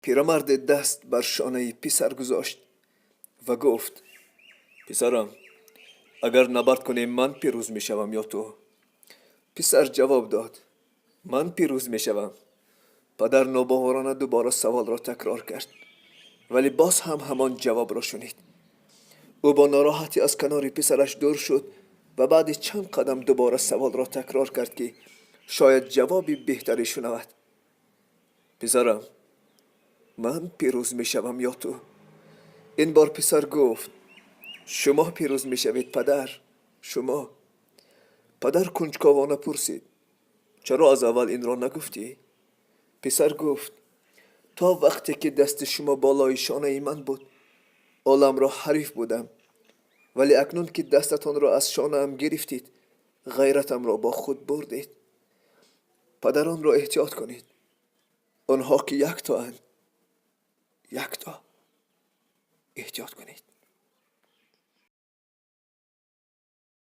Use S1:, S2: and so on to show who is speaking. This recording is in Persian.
S1: پیرمرد دست بر شانه پسر گذاشت و گفت: پسرم، اگر نبرد کنیم من پیروز می شوم یا تو؟ پسر جواب داد: من پیروز می شوم. پدر نوباورانه دوباره سوال را تکرار کرد، ولی باز هم همان جواب را شنید. او با ناراحتی از کنار پسرش دور شد و بعد چند قدم دوباره سوال را تکرار کرد که شاید جوابی بهتری شنود. پسرم، من پیروز می شوم یا تو؟ این بار پسر گفت: شما پیروز می شوید پدر، شما. پدر کنجکاوانه پرسید: چرا از اول این را نگفتی؟ پسر گفت: تا وقتی که دست شما بالای شانه من بود عالم را حریف بودم، ولی اکنون که دستتان را از شانه ام گرفتید غیرتم را با خود بردید. پدران را احتیاط کنید، آنها که یک تا احتیاط کنید.